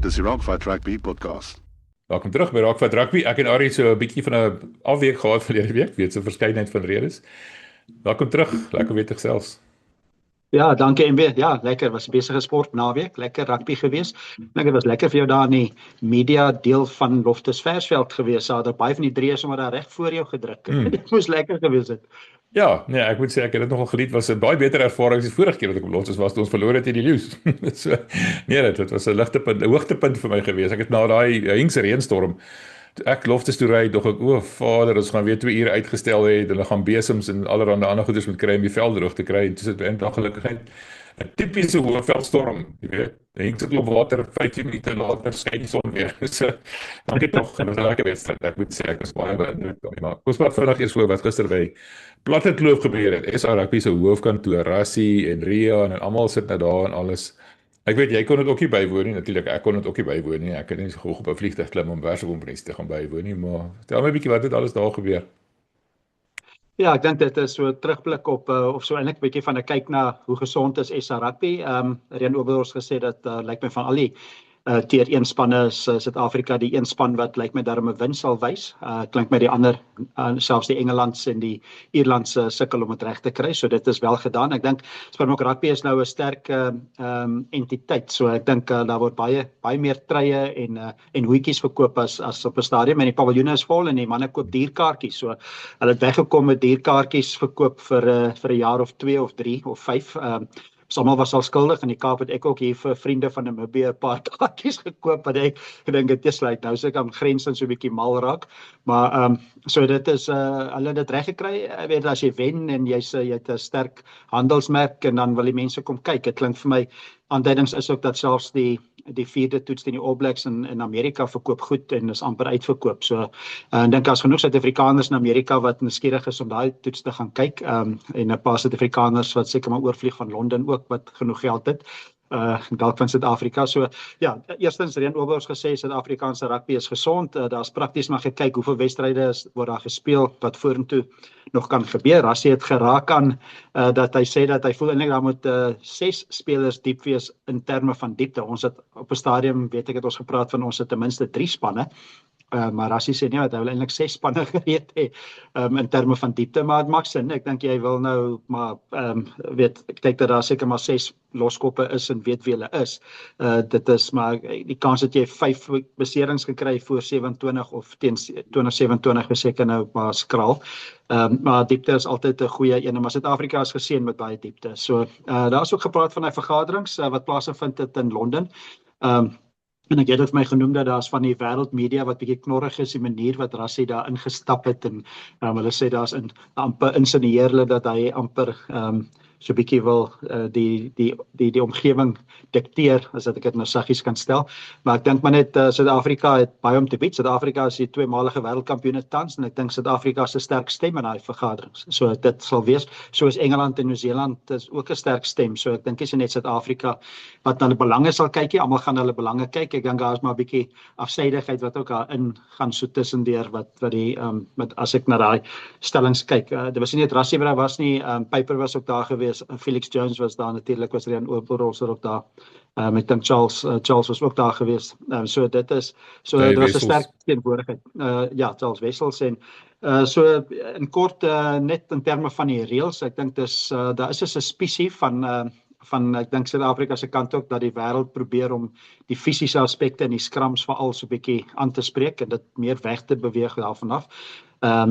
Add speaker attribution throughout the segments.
Speaker 1: Dis die Rockfight Rugby podcast.
Speaker 2: Welkom terug by Rockfight Rugby. Ek en Arie so 'n bietjie van 'n afweek gehad verlede week, weet so 'n verskeidenheid van redes. Welkom terug, lekker weer selfs.
Speaker 3: Ja, dankie MB. Ja, lekker, was 'n besige sport naweek, lekker rugby gewees. Dink dit was lekker vir jou daar in die media deel van Loftus Versveld gewees. Daar baie van die drees sommer daar reg voor jou gedruk. Dit moes lekker gewees het.
Speaker 2: Ja, nee, ek moet sê ek het dit nogal geniet. Was 'n baie beter ervaring as die vorige keer wat ek op Loftus was toe ons verloor het teen die Lions. So nee, dit was 'n hoogtepunt vir my gewees. Ek het na daai hingse reënstorm ek Loftus toe ry, dog ek, o Vader, ons gaan weer 2 ure uitgestel hê, hulle gaan besems en allerlei ander goeders moet kry om die veld droog te kry. En toe sit eintlik gelukkig net 'n tipiese hoëveldstorm, jy weet. Hing sit op water 15 minute later skyn die son weer. So dan het nog 'n lekker wedstryd. Ek moet sê ek was baie beïndruk daarmee. Maar ons praat vinnig eers oor wat gister by Platte Kloof gebeur het. SA Rugby se hoofkantoor, Rassie en Ria en almal sit nou daar en alles. Ek weet jy kon dit ook nie bywoon nie, natuurlik ek kon dit ook nie bywoon nie. Ek het nie so gou op 'n vliegtuig klim om Werkskonferensie te gaan bywoon nie, maar vertel my 'n bietjie wat het alles daar gebeur.
Speaker 3: Ja, ek dink dit is so 'n terugblik op of so eintlik 'n bietjie van 'n kyk na hoe gesond is SA Rugby. Rian Oberhorst gesê dat lyk my van al die tier 1 spanne is Suid-Afrika die een span wat lyk my daarom 'n wen sal wys. Klink my die ander selfs die Engelandse en die Ierlandse sukkel om dit reg te kry. So dit is wel gedaan. Ek dink Springbok Rugby is nou 'n sterk entiteit. So ek dink daar word baie meer treie en hoetjies verkoop as op 'n stadium en die paviljoene is vol en die manne koop dierkaartjies. So hulle het weggekom met dierkaartjies verkoop vir 'n jaar of 2 of 3 of 5. Sommige was al skuldig in die Kaap het ek ook hier vir vriende van Namibië 'n paar kaartjies gekoop wat ek dink dit is like nou se kan grense so 'n bietjie mal raak. Maar so dit is hulle het dit reg gekry. Ek weet as jy wen en jy het 'n sterk handelsmerk en dan wil die mense kom kyk. Dit klink vir my aanduidings is ook dat selfs die 4de toets teen die All Blacks in Amerika verkoop goed en is amper uitverkoop. So ek dink as genoeg Suid-Afrikaners in Amerika wat nuuskierig is om daai toets te gaan kyk en 'n paar Suid-Afrikaners wat seker maar oorvlieg van Londen ook wat genoeg geld het. Dalk van Suid-Afrika. So ja, eerstens Rian Oberhorst gesê Suid-Afrikaanse rugby is gesond. Daar's prakties maar gekyk hoeveel wedstryde word daar gespeel wat vorentoe nog kan gebeur. Rassie het geraak aan dat hy sê dat hy voel eintlik daar moet 6 spelers diep wees in terme van diepte. Ons het op 'n stadium, weet ek het ons gepraat van ons het ten minste 3 spanne. Maar Rassie sê nee, hy wil eintlik 6 spanne gereed hê in terme van diepte, maar dit maak sin. Ek dink jy wil nou maar weet ek dink dat daar seker maar 6 loskoppe is en weet wie hulle is. Dit is maar die kans dat jy 5 beserings gekry voor 27 of teen 2027 is seker nou maar skraal. Maar diepte is altyd 'n goeie een, maar Suid-Afrika is geseën met baie diepte. So daar is ook gepraat van 'n vergaderings wat plaasgevind het in Londen. En ek het dit vir my genoem dat daar's van die wêreldmedia wat bietjie knorrig is die manier wat Rassie daar ingestap het en hulle sê daar's amper insinueer hulle dat hy amper so bietjie wil die omgewing dikteer, as dat ek dit nou saggies kan stel. Maar ek dink maar net Suid-Afrika het baie om te bied. Suid-Afrika is die tweemalige wêreldkampioene tans en ek dink Suid-Afrika is 'n sterk stem in daai vergaderings. So dit sal wees, soos Engeland en Nieu-Seeland is ook 'n sterk stem. So ek dink dis net Suid-Afrika wat na die belange sal kyk. Almal gaan hulle belange kyk. Ek dink daar is maar 'n bietjie afsydigheid wat ook daar in gaan so tussendeur wat die met as ek na daai stellings kyk. Dit was nie net Rassie wat daar was nie. Piper was ook daar gewees. Felix Jones was daar natuurlik, was Rian Oberhorst ook daar. Ek dink Charles was ook daar gewees. So dit is so dit was 'n sterk teenwoordigheid. Ja, Charles Wessels en so in kort net in terme van die reëls, ek dink dis daar is 'n suspisie van ek dink Suid-Afrika se kant ook dat die wêreld probeer om die fisiese aspekte in die scrums veral so 'n bietjie aan te spreek en dit meer weg te beweeg daarvan af.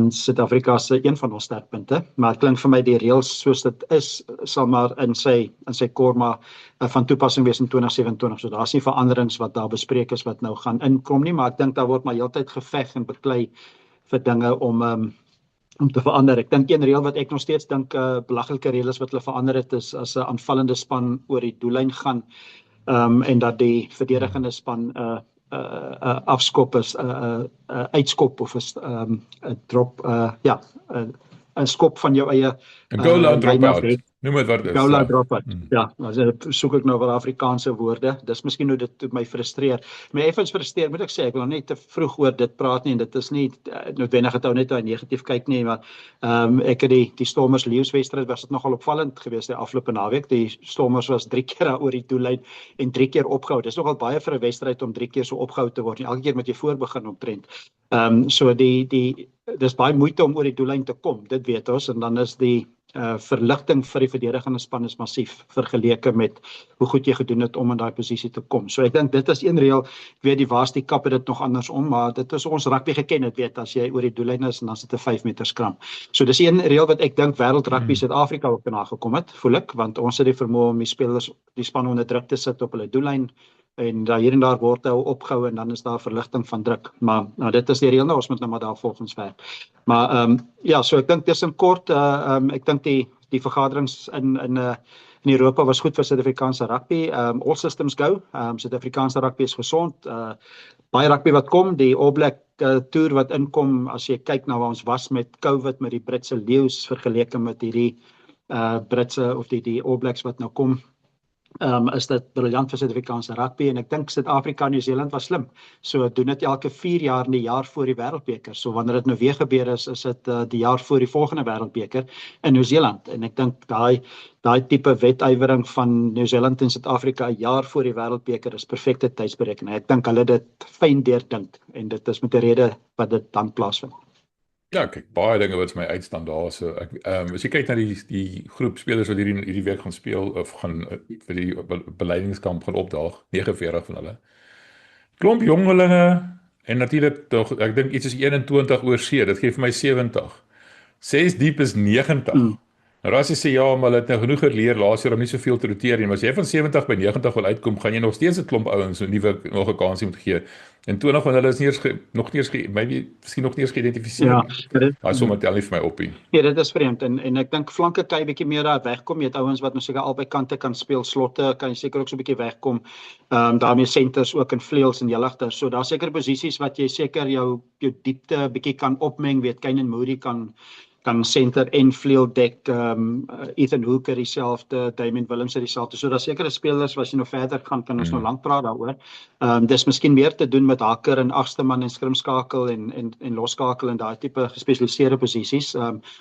Speaker 3: Suid-Afrika is een van ons sterkpunte, maar dit klink vir my die reëls soos dit is sal maar in sy korma van toepassing wees in 2027. So daar's nie veranderings wat daar bespreek is wat nou gaan inkom nie, maar ek dink daar word maar heeltyd geveg en beklei vir dinge om te verander. Ek dink een reël wat ek nog steeds dink belaglike reël is wat hulle verander het is as 'n aanvallende span oor die doellyn gaan en dat die verdedigende span afskop is uitskop of 'n drop 'n skop van jou eie
Speaker 2: goal line drop out. Noem dit wat dit is.
Speaker 3: Goula dropout. Ja, as soek ek nou wat Afrikaanse woorde. Dis miskien hoe dit my frustreer. My effens frustreer, moet ek sê, ek wil net te vroeg oor dit praat nie en dit is nie noodwendig het ou net nou negatief kyk nie, maar ek het die Stormers Lions wedstryd was dit nogal opvallend geweest die afgelope naweek. Die Stormers was 3 keer oor die doellyn en 3 keer opgehou. Dis nogal baie vir 'n wedstryd om 3 keer so opgehou te word. Elke keer moet jy voorbegin omtrent. So dis baie moeite om oor die doellyn te kom. Dit weet ons en dan is die verligting vir die verdedigende span is massief vergeleke met hoe goed jy gedoen het om in daai posisie te kom. So ek dink dit is een reël. Ek weet die Waas die Kap het dit nog andersom, maar dit is ons rugby geken het, weet as jy oor die doellyn is en dan sit 'n 5 meter skram. So dis een reël wat ek dink wêreld rugby Suid-Afrika ook nagekom het, voel ek, want ons het die vermoë om die spelers, die span onder druk te sit op hulle doellyn en daar hier en daar word hy opgehou en dan is daar verligting van druk. Maar nou dit is die reël nou, ons moet nou maar daar volgens werk. Maar ja, so ek dink tussen kort ek dink die vergaderings in Europa was goed vir Suid-Afrikaanse rugby. All systems go. Suid-Afrikaanse rugby is gesond. Baie rugby wat kom, die All Black toer wat inkom, as jy kyk na waar ons was met COVID, met die Britse leeu's vergeleke met hierdie Britse of die All Blacks wat nou kom. Is dit briljant vir Suid-Afrikaanse rugby en ek dink Suid-Afrika en Nieu-Seeland was slim. So doen dit elke 4 jaar in die jaar voor die Wêreldbeker. So wanneer dit nou weer gebeur is dit die jaar voor die volgende Wêreldbeker in Nieu-Seeland en ek dink daai tipe wetywering van Nieu-Seeland en Suid-Afrika 'n jaar voor die Wêreldbeker is perfekte tydsberekening. Ek dink hulle dit fyn deurdink en dit is met 'n rede wat dit dan plaasvind.
Speaker 2: Ja, kyk, baie dinge wat vir my uitstaan daar. So ek as jy kyk na die groep spelers wat hierdie week gaan speel of gaan vir die beleidingskamp gaan opdaag, 49 van hulle. Klomp jongelinge en natuurlik tog ek dink iets is 21 oor see, dit gee vir my 70. 6 diep is 90. Nou as jy sê ja, maar hulle het nou genoeg geleer laas jaar om nie soveel te roteer nie, maar as jy van 70 by 90 wil uitkom, gaan jy nog steeds 'n klomp ouens so nog 'n kansie moet gee. En 20 van hulle is nog nie eens miskien nog nie eens geïdentifiseer.
Speaker 3: Ja,
Speaker 2: maar sommer tel nie vir my op nie.
Speaker 3: Ja, dit is vreemd en ek dink flanke kan jy bietjie meer daar wegkom. Jy het ouens wat nou seker albei kante kan speel, slotte kan jy seker ook so 'n bietjie wegkom. Daarmee centers ook in vleuels en heelagter. So daar's seker posisies wat jy seker jou diepte bietjie kan opmeng, weet Kane en Moody kan center en vleuel dek, Ethan Hooker dieselfde, Damien Willemse dieselfde. So daar sekere spelers as jy nog verder gaan kan ons nou lank praat daaroor. Dis miskien meer te doen met hakker en agste man en skrimskakel en losskakel en daai tipe gespesialiseerde posisies.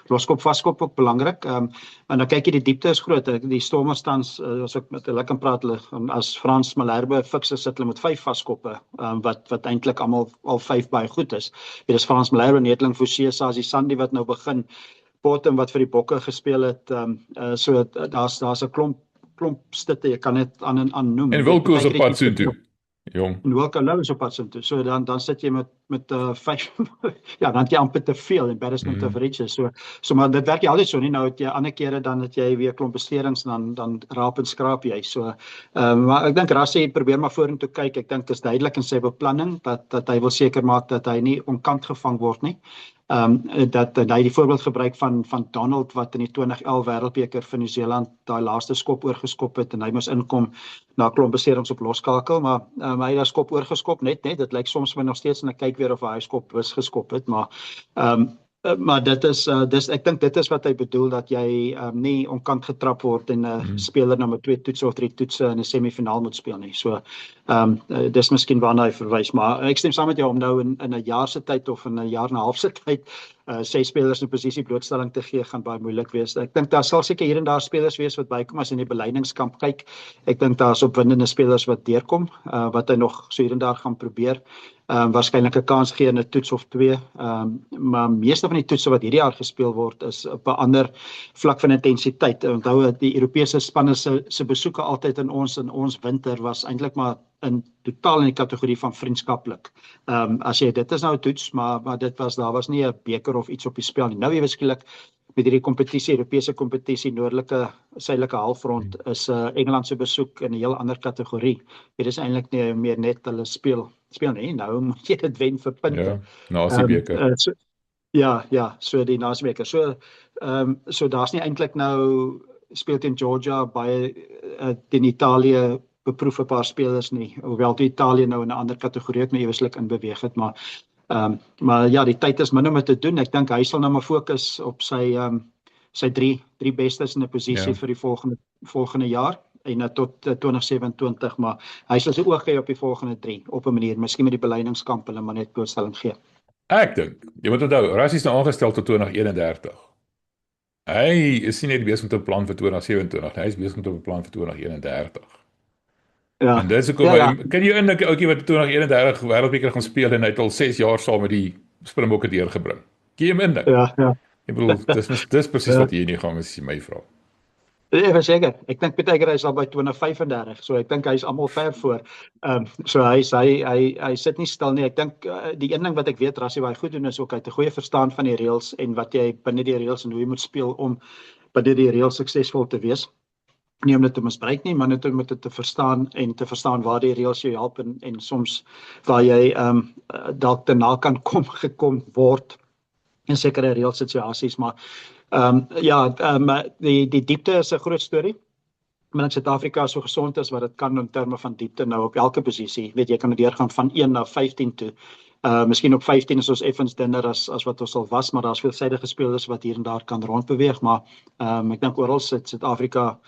Speaker 3: Loskop vaskop ook belangrik. En dan kyk jy die diepte is groot. Die Stormers tans as ek met hulle kan praat, as Frans Malherbe fikse sit hulle met 5 vaskoppe, wat eintlik almal al 5 baie goed is. Dit is Frans Malherbe, Netling Forsie, Sasie Sandy wat nou begin, Bottom wat vir die Bokke gespeel het, so daar's 'n klomp stitte, jy kan dit aan noem.
Speaker 2: En Wilco is op pad soontoe. Jong.
Speaker 3: En Wilco Lou is op pad soontoe. So dan sit jy met 5 ja, dan het jy amper te veel embarrassment of riches. So maar dit werk jy altyd so nie. Nou het jy ander kere dan het jy weer klomp besterings dan raap en skraap jy. So maar ek dink Rassie probeer maar vorentoe kyk. Ek dink dit is duidelik in sy beplanning dat hy wil seker maak dat hy nie onkant gevang word nie. Dat hy die voorbeeld gebruik van Donald wat in die 2011 Wêreldbeker vir Nieu-Seeland daai laaste skop oorgeskop het en hy moes inkom na klomp beserings op losskakel, maar hy het daai skop oorgeskop net, dit lyk soms vir my nog steeds en ek kyk weer of hy skop geskop het, maar dit is ek dink dit is wat hy bedoel, dat jy nie onkant getrap word en 'n speler nou met 2 toetse of 3 toetse in 'n semifinaal moet speel nie. So dis miskien waarna hy verwys, maar ek stem saam met jou om nou in 'n jaar se tyd of in 'n jaar en 'n half se tyd 6 spelers in posisie blootstelling te gee gaan baie moeilik wees. Ek dink daar sal seker hier en daar spelers wees wat bykom as in die beleidingskamp kyk. Ek dink daar's opwindende spelers wat deurkom, wat hy nog so hier en daar gaan probeer. Waarskynlik 'n kans gee in 'n toets of 2, maar meeste van die toetse wat hierdie jaar gespeel word is op 'n ander vlak van intensiteit. Onthou die Europese spanne se besoeke altyd in ons winter was eintlik maar in totaal in die kategorie van vriendskaplik. As jy dit is nou 'n toets, maar daar was nie 'n beker of iets op die spel nie. Nou ewe skielik met hierdie kompetisie, Europese kompetisie, noordelike, suidelike halfrond is Engeland se besoek in 'n heel ander kategorie. Dit is eintlik nie meer net hulle speel nie, nou moet jy dit wen vir punte.
Speaker 2: Ja, Nasiebeker.
Speaker 3: So die Nasiebeker. So daar's nie eintlik nou speel teen Georgia baie teen Italië beproef 'n paar spelers nie, hoewel toe Italië nou in 'n ander kategorie ook nou eweslik in beweeg het, maar ja, die tyd is min om dit te doen. Ek dink hy sal nou maar fokus op sy drie bestes in 'n posisie
Speaker 2: Ja.
Speaker 3: vir die volgende jaar en tot 2027, maar hy sal sy oog hê op die volgende 3 op 'n manier, miskien met die beleidingskamp hulle maar net blootstelling gee.
Speaker 2: Ek dink, jy moet onthou, Rassie is nou aangestel tot 2031. Hy is nie net besig met 'n plan vir 2027, hy is besig met 'n plan vir 2031.
Speaker 3: Ja.
Speaker 2: En dis hoekom kan jy indink 'n ouetjie wat 2031 wêreldbeker gaan speel en hy het al 6 jaar saam met die Springbokke deurgebring. Kan jy hom indink?
Speaker 3: Ja.
Speaker 2: Ek bedoel, dis presies wat jy nie gaan as jy my vra.
Speaker 3: Nee, verseker. Ek dink baie keer hy is al by 2035, so ek dink hy is almal ver voor. So hy sit nie stil nie. Ek dink die een ding wat ek weet Rassie baie goed doen is ook hy het 'n goeie verstaan van die reëls en wat jy binne die reëls en hoe jy moet speel om binne die reëls suksesvol te wees. Nie om dit te misbruik nie, maar net om dit te verstaan en te verstaan waar die reëls jou help en soms waar jy dalk te na kan gekom word in sekere reëlsituasies, maar die diepte is 'n groot storie. Maar Suid-Afrika so gesond is wat dit kan in terme van diepte nou op elke posisie. Weet jy kan deurgaan van 1 na 15 toe. Miskien op 15 is ons effens dunner as wat ons al was, maar daar's veelsidige spelers wat hier en daar kan rondbeweeg, maar ek dink oral sit Suid-Afrika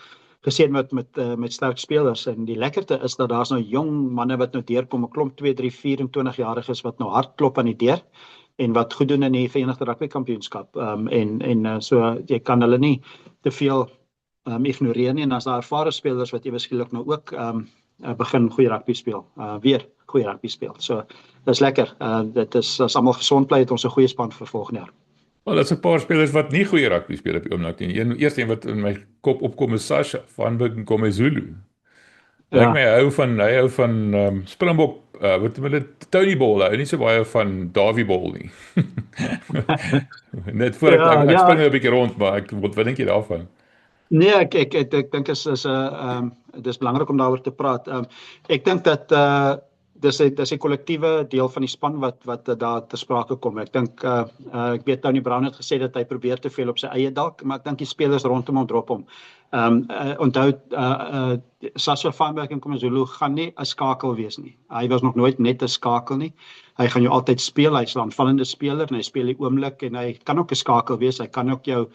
Speaker 3: geseën met sterk spelers en die lekkerte is dat daar's nou jong manne wat nou deurkom, 'n klomp 2, 3, 24-jariges wat nou hard klop aan die deur en wat goed doen in die Verenigde Rugby Kampioenskap. So jy kan hulle nie te veel ignoreer nie en as daar ervare spelers wat ewe skielik nou ook begin goeie rugby speel, weer goeie rugby speel. So dis lekker. Dit is as almal gesond bly het ons 'n goeie span vir volgende jaar.
Speaker 2: Wel, daar's 'n paar spelers wat nie goeie rugby speel op die oomblik nie. Eerste een wat in my kop opkom is Sasha van Zulu. Ja. Hy hou van Springbok, wat hulle Tony Ball, hy nie so baie van Davie Ball nie. Net voor ek spring 'n bietjie rond, maar wat dink jy daarvan?
Speaker 3: Nee, ek dink dis belangrik om daaroor te praat. Ek dink dat dis 'n kollektiewe deel van die span wat daar te sprake kom. Ek dink ek weet Tony Brown het gesê dat hy probeer te veel op sy eie dalk, maar ek dink die spelers rondom hom drop hom. Onthou Sasha Feinberg en KwaZulu gaan nie 'n skakel wees nie. Hy was nog nooit net 'n skakel nie. Hy gaan jou altyd speel, hy's 'n aanvallende speler en hy speel die oomblik en hy kan ook 'n skakel wees. Hy kan ook jou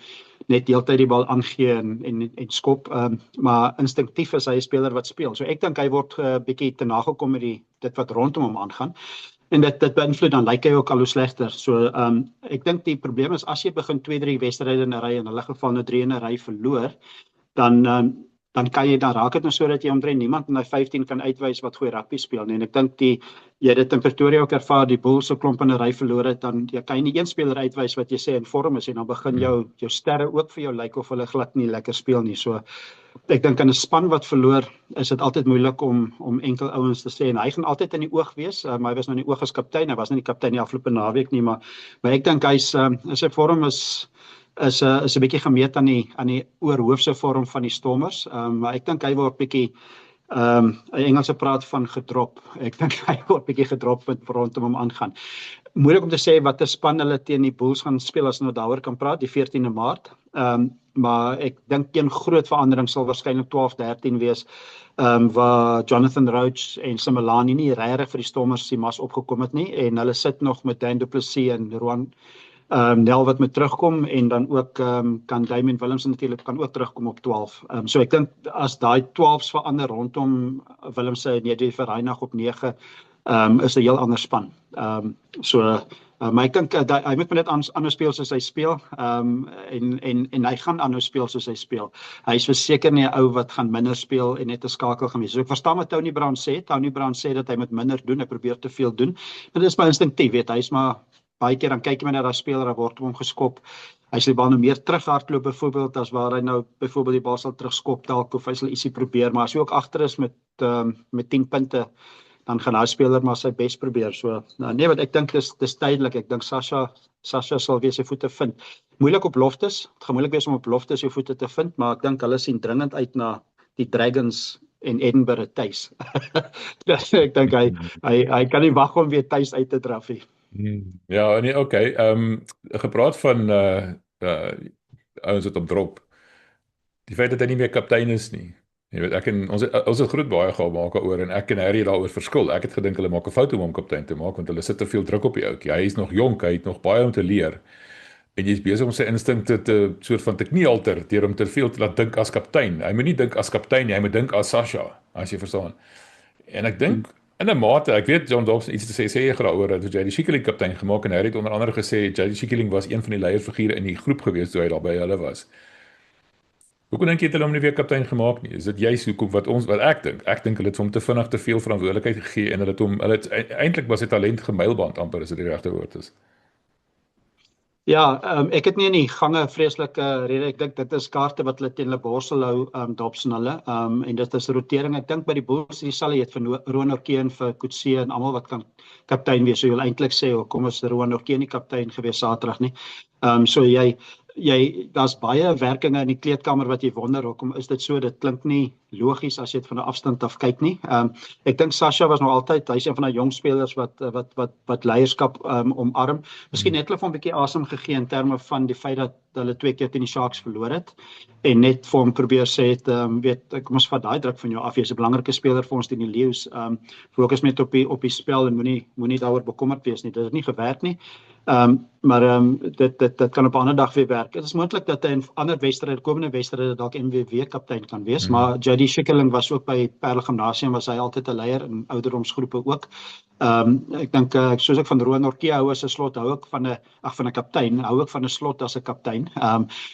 Speaker 3: net deeltyd die bal aangee en skop, maar instinktief is hy 'n speler wat speel. So ek dink hy word bietjie te nagekom met dit wat rondom hom aangaan. En dit beïnvloed dan lyk hy ook al hoe slegter. So ek dink die probleem is as jy begin 2, 3 wedstryde in 'n ry en in hulle geval nou 3 in 'n ry verloor, dan kan jy dan raak dit nou sodat jy omtrent niemand in daai 15 kan uitwys wat goeie rugby speel nie. En ek dink jy dit in Pretoria ook ervaar, die Bulls se klomp in 'n ry verloor het, dan jy kan jy nie een speler uitwys wat jy sê in vorm is en dan begin jou sterre ook vir jou lyk of hulle glad nie lekker speel nie. So ek dink in 'n span wat verloor is dit altyd moeilik om enkel ouens te sê en hy gaan altyd in die oog wees, maar hy was nou in die oog as kaptein, hy was nie die kaptein die afgelope naweek nie, maar ek dink hy sy vorm is 'n bietjie gemeet aan die oorhoofse vorm van die Stormers, maar ek dink hy word bietjie Engelse praat van gedrop. Ek dink hy word bietjie gedrop met rondom hom aangaan. Moeilik om te sê watter span hulle teen die Bulls gaan speel as ons daaroor kan praat, die 14de Maart. Maar ek dink een groot verandering sal waarskynlik 12-13 wees, waar Jonathan Rhodes en Simelane nie regtig vir die Stormers die mas opgekom het nie en hulle sit nog met Dan du Plessis en Roan Nel wat moet terugkom en dan ook kan Damian Willemse natuurlik kan ook terugkom op 12. So ek dink as daai 12s verander rondom Willemse en Nedie Verreinag op 9, is 'n heel ander span. Maar ek dink hy moet net anders speel soos hy speel, en hy gaan anders speel soos hy speel. Hy is verseker nie 'n ou wat gaan minder speel en net 'n skakel gaan wees. So ek verstaan wat Tony Brown sê. Tony Brown sê dat hy moet minder doen, hy probeer te veel doen. Maar dit is maar instinktief, weet hy is maar baie keer dan kyk jy maar na daai speler, dan word hom geskop. Hy sal die bal nou meer terughardloop byvoorbeeld as waar hy nou byvoorbeeld die bal sal terugskop dalk of hy sal ietsie probeer, maar as hy ook agter is met 10 punte, dan gaan hy speler maar sy bes probeer. So nee, wat ek dink dis tydelik. Ek dink Sasha sal weer sy voete vind. Moeilik op Loftus. Dit gaan moeilik wees om op Loftus jou voete te vind, maar ek dink hulle sien dringend uit na die Dragons en Edinburgh tuis. Ek dink hy kan nie wag om weer tuis uit te draf nie.
Speaker 2: Ja, nee, okay. Gepraat van ouens wat op drop. Die feit dat hy nie meer kaptein is nie. Jy weet, ons het groot baie gemaak oor en ek en Harry het daaroor verskil. Ek het gedink hulle maak 'n fout om hom kaptein te maak want hulle sit te veel druk op die ouetjie. Hy is nog jonk, hy het nog baie om te leer. en jy is besig om sy instinkte te soort van te kniehalter deur hom te veel te laat dink as kaptein. Hy moet nie dink as kaptein nie, hy moet dink as Sasha, as jy verstaan. En ek dink in 'n mate, ek weet John Dobson iets te sê jy daaroor dat JD Schikkeling kaptein gemaak en hy het onder andere gesê JD Schikkeling was een van die leierfigure in die groep gewees toe hy daar by hulle was. Hoekom dink jy het hulle hom nie weer kaptein gemaak nie? Is dit juist hoekom wat ek dink? Ek dink hulle het hom te vinnig te veel verantwoordelikheid gegee en hulle het eintlik was sy talent gemylband amper as dit die regte woord is.
Speaker 3: Ja, ek het nie in die gange vreeslike rede. Ek dink dit is kaarte wat hulle teen hulle borsel hou, Dobson hulle. En dit is rotering. Ek dink by die Bulls dieselfde, jy het vir Rowan O'Kane, vir Coetzee en almal wat kan kaptein wees. So jy wil eintlik sê, hoekom is Rowan O'Kane nie kaptein gewees Saterdag nie? So daar's baie werkinge in die kleedkamer wat jy wonder, hoekom is dit so? Dit klink nie logies as jy dit van 'n afstand af kyk nie. Ek dink Sasha was nog altyd, hy's een van die jong spelers wat leierskap omarm. Miskien het hulle vir hom 'n bietjie asem gegee in terme van die feit dat hulle 2 keer teen die Sharks verloor het en net vir hom probeer sê het, kom ons vat daai druk van jou af, jy's 'n belangrike speler vir ons teen die Leeu's. Fokus net op die spel en moenie daaroor bekommerd wees nie. Dit het nie gewerk nie. Dit kan op 'n ander dag weer werk. Dit is moontlik dat hy in ander wedstryde, komende wedstryde dalk MWW kaptein kan wees, maar JD Schikkeling was ook by Parel Gimnasium, was hy altyd 'n leier in ouderdomsgroepe ook. Ek dink soos ek van Rowan O'Kane hou as 'n slot, hou ek van 'n kaptein, hou ek van 'n slot as 'n kaptein.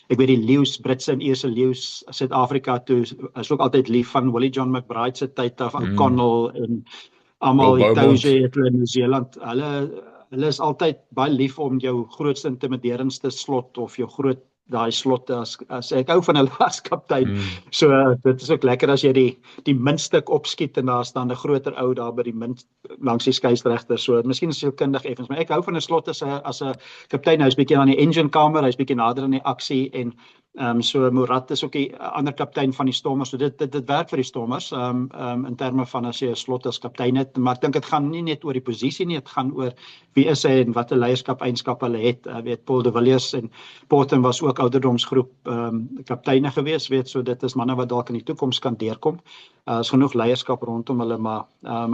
Speaker 3: Ek weet die Leeu's, Britse en Ierse Leeu's, Suid-Afrika toe is ook altyd lief van Willie John McBride se tyd af, O'Connell en almal die Touche het hulle in Nieu-Seeland. Hulle is altyd baie lief om jou grootste intimiderendste slot of jou daai slotte as ek hou van hulle as kaptein. So dit is ook lekker as jy die mintstuk opskiet en daar staan 'n groter ou daar by die langs die skeieregter. So miskien is jy kundig effens, maar ek hou van 'n slot as 'n kaptein. Hy's bietjie aan die engine kamer, hy's bietjie nader aan die aksie en so Murat is ook 'n ander kaptein van die Stormers. So dit werk vir die Stormers in terme van as jy 'n slot as kaptein het, maar ek dink dit gaan nie net oor die posisie nie, dit gaan oor wie is hy en watter leierskap-eienskappe hulle het. Weet Paul de Villiers en Porten was ook ouderdomsgroep kapteine gewees, weet, so dit is manne wat dalk in die toekoms kan deurkom. Is genoeg leierskap rondom hulle, maar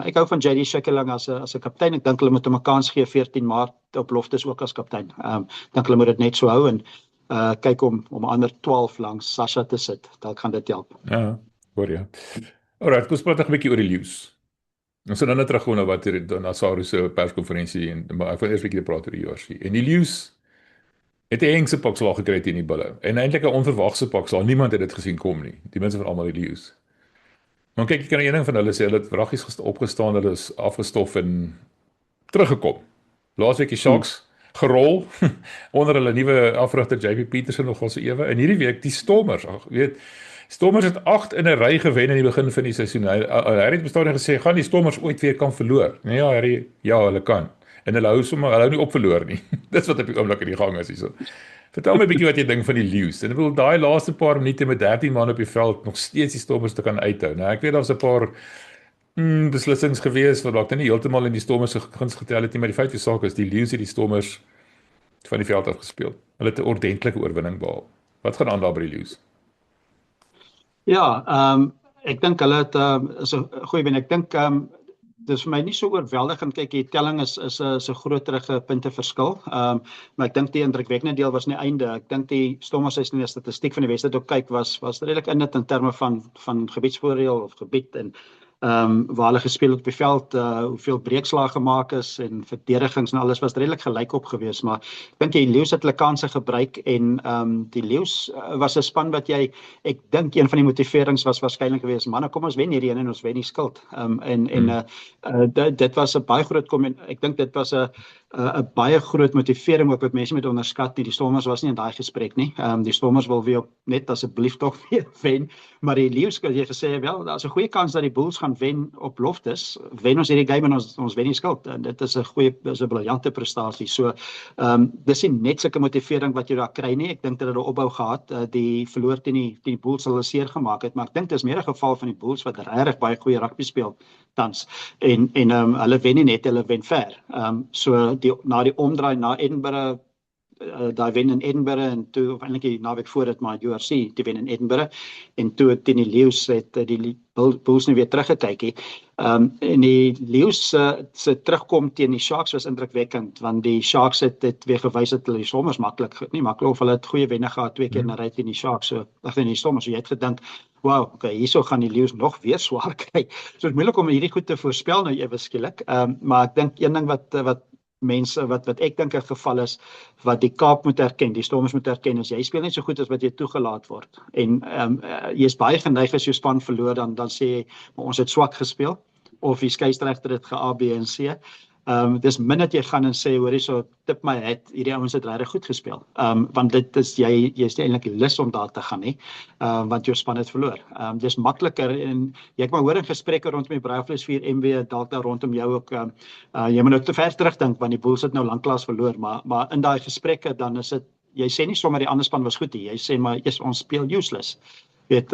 Speaker 3: ek hou van JD Schikkeling as 'n kaptein. Ek dink hulle moet hom 'n kans gee 14 Maart op Loftus ook as kaptein. Dink hulle moet dit net so hou en kyk om ander 12 langs Sasha te sit. Dalk gaan dit help.
Speaker 2: Ja, hoor ja. Alright, kom ons praat 'n bietjie oor die Leeu's. Ons sal nou teruggaan na wat hier na Saru se perskonferensie maar ek wil eers 'n bietjie praat oor die Joshi. En die Leeu's het 'n hengse pakslag gekry teen die Bulle. En eintlik 'n onverwagse pakslag. Niemand het dit gesien kom nie. Die mense van almal die Leeu's. Maar kyk, jy kan een ding van hulle sê, hulle het wraggies opgestaan, hulle is afgestof en teruggekom. Laasweek die Sharks gerol onder hulle nuwe afrigter JP Pietersen nogal so ewe. En hierdie week die Stormers, Stormers het 8 in 'n ry gewen in die begin van die seisoen. Hy het bestaan gesê, gaan die Stormers ooit weer kan verloor? Nee, Harry, ja, hulle kan. En hulle hou nie op verloor nie. Dis wat op die oomblik in die gang is hierso. Vertel my 'n bietjie wat jy dink van die Leeu's. En ek wil daai laaste paar minute met 13 man op die veld nog steeds die Stormers te kan uithou. Nou ek weet daar's 'n paar beslissings gewees wat dalk nie heeltemal in die Stormers se guns getel het nie, maar die feit is saak is die Leeu's het die Stormers van die veld af gespeel. Hulle het 'n ordentlike oorwinning behaal. Wat gaan aan daar by die Leeu's?
Speaker 3: Ja, ek dink hulle het is 'n goeie wen. Ek dink dis vir my nie so oorweldigend. Kyk, die telling is 'n groterige punte verskil. Maar ek dink die indrukwekkende deel was nie einde. Ek dink die Stormers as die statistiek van die wedstryd op kyk was redelik in dit in terme van gebiedsvoordeel of gebied en waar hulle gespeel het op die veld, hoeveel breekslae gemaak is en verdedigings en alles was redelik gelyk op gewees, maar ek dink die Leeu's het hulle kansse gebruik en die Leeu's was 'n span wat ek dink een van die motiverings was waarskynlik gewees, manne, kom ons wen hierdie een en ons wen die skuld. Dit was 'n baie groot ek dink dit was 'n baie groot motivering ook wat mense moet onderskat nie. Die Stormers was nie in daai gesprek nie. Die Stormers wil weer net asseblief tog weer wen, maar die Leeu's kan jy gesê wel, daar's 'n goeie kans dat die Bulls gaan wen op Loftus. Wen ons hierdie game en ons wen die skuld. En dit is 'n briljante prestasie. So dis nie net sulke motivering wat jy daar kry nie. Ek dink dat hulle 'n opbou gehad, die verloor teen die Bulls hulle seer gemaak het, maar ek dink dis meer 'n geval van die Bulls wat regtig baie goeie rugby speel tans. En hulle wen nie net, hulle wen ver. So na die omdraai na Edinburgh daai wen in Edinburgh en toe of eintlik die naweek voor dit maar URC te wen in Edinburgh en toe teen die Lions het die Bulls nie weer teruggekykie. En die Lions se terugkom teen die Sharks was indrukwekkend want die Sharks het weer gewys dat hulle die Stormers nie maklik of hulle het goeie wenne gehad 2 keer na ry teen die Sharks so teen die Stormers so jy het gedink wow, okay, hierso gaan die Lions nog weer swaar kry. So dit is moeilik om hierdie goed te voorspel nou ewe skielik. Maar ek dink een ding wat mense wat ek dink 'n geval is wat die Kaap moet erken, die Stormers moet erken is jy speel net so goed as wat jy toegelaat word. En jy is baie geneig as jou span verloor dan sê jy maar ons het swak gespeel of die skeieregter het ge A, B en C. Dis min dat jy gaan en sê hoor hierso tip my het hierdie ouens het regtig goed gespeel. Want dit is jy is nie eintlik lus om daar te gaan nie. Want jou span het verloor. Dis makliker en jy kan hoor in gesprekke rondom die Braaivleis 4 MW dalk daar rondom jou ook jy moet nou te ver terugdink want die Bulls het nou lanklaas verloor, maar in daai gesprekke dan is dit jy sê nie sommer die ander span was goed nie. Jy sê maar ons speel useless. Weet,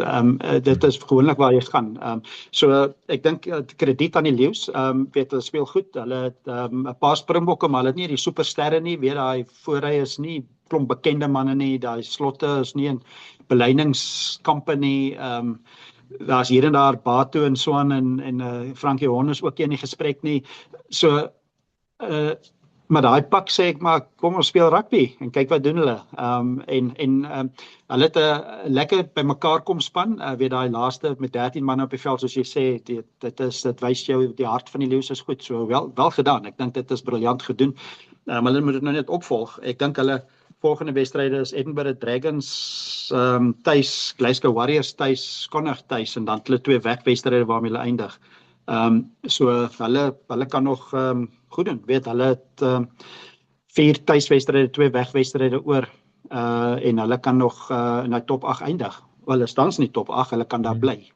Speaker 3: dit is gewoonlik waar jy gaan. So ek dink krediet aan die Lions, weet hulle speel goed. Hulle het 'n paar springbokke, maar hulle het nie die supersterre nie. Weet daai voorry is nie klomp bekende manne nie. Daai slotte is nie 'n beleidingskampe nie. Daar's hier en daar Bato en so aan en Frankie Horn is ook in die gesprek nie. So maar daai pak sê ek maar kom ons speel rugby en kyk wat doen hulle. Hulle het 'n lekker by mekaar kom span. Weet daai laaste met 13 manne op die veld soos jy sê, dit wys jou die hart van die Lions is goed. So wel gedaan. Ek dink dit is briljant gedoen. Maar hulle moet dit nou net opvolg. Ek dink hulle volgende wedstryde is Edinburgh Dragons tuis, Glasgow Warriors tuis, Connacht tuis en dan hulle 2 wegwedstryde waarmee hulle eindig. So hulle kan nog goed doen. Weet hulle het 4 tuiswedstryde, 2 wegwedstryde oor en hulle kan nog in die top 8 eindig. Hulle staan in die top 8, hulle kan daar bly.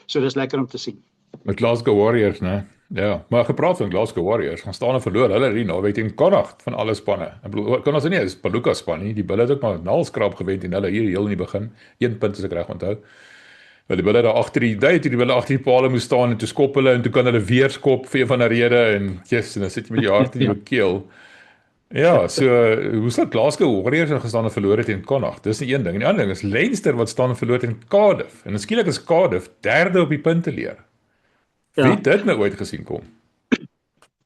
Speaker 3: So dis lekker om te sien.
Speaker 2: Met Glasgow Warriors, né? Ja, maar gepraat van Glasgow Warriors, gaan staan en verloor hulle hierdie naweek teen Connacht van alle spanne. Ek bedoel, Connacht nie, dis Palooka span nie. Die Bulle het ook maar naalskraap gewen en hulle hier heel in die begin 1 punt as ek reg onthou. Want die Bulle daar agter die Bulle agter die paal moes staan en toe skop hulle en toe kan hulle weer skop vir een van 'n rede en yes, en dan sit jy met jou hart in jou keel. Ja, so hoe sal Glasgow Warriors gestaan en verloor het teen Connacht? Dis die een ding. En die ander ding is Leinster wat staan en verloor teen Cardiff. En skielik is Cardiff derde op die punteleer. Wie het dit nou ooit gesien kom?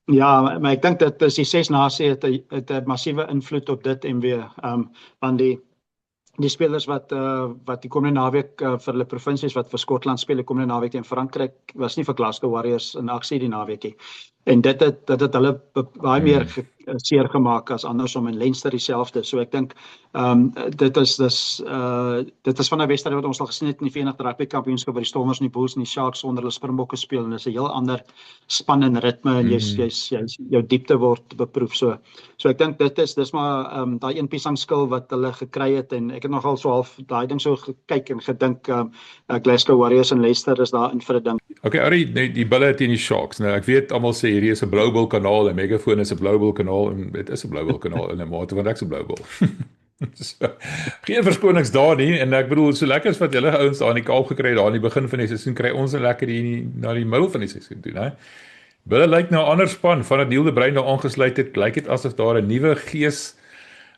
Speaker 3: Ja, maar ek dink dat die 6 nasie het 'n massiewe invloed op dit en weer want die spelers wat die komende naweek vir hulle provinsies wat vir Skotland speel die komende naweek teen Frankryk was nie vir Glasgow Warriors in aksie die naweekie. En dit het hulle baie meer seer gemaak as andersom en Leinster dieselfde. So ek dink dit is van 'n wedstryd wat ons al gesien het in die Verenigde Rugby Kampioenskap waar die Stormers en die Bulls en die Sharks onder hulle Springbokke speel en dis 'n heel ander span en ritme en jou diepte word beproef. So ek dink dis maar daai een piesangskil wat hulle gekry het en ek het nogal so half daai ding so gekyk en gedink Glasgow Warriors en Leicester is daar in vir 'n ding.
Speaker 2: Okay, Ari, die Bulle teen die Sharks. Nou ek weet almal sê hierdie is 'n Blue Bull kanaal en Megafoon is 'n Blue Bull kanaal en dit is 'n Blue Bull kanaal in 'n mate want ek's 'n Blue Bull. So, geen verskonings daar nie en ek bedoel so lekker as wat julle ouens daar in die Kaap gekry het daar aan die begin van die seisoen kry ons net lekker hier na die middel van die seisoen toe, né? Bulle lyk nou 'n ander span vandat Neil de Bruin daar aangesluit het. Lyk dit asof daar 'n nuwe gees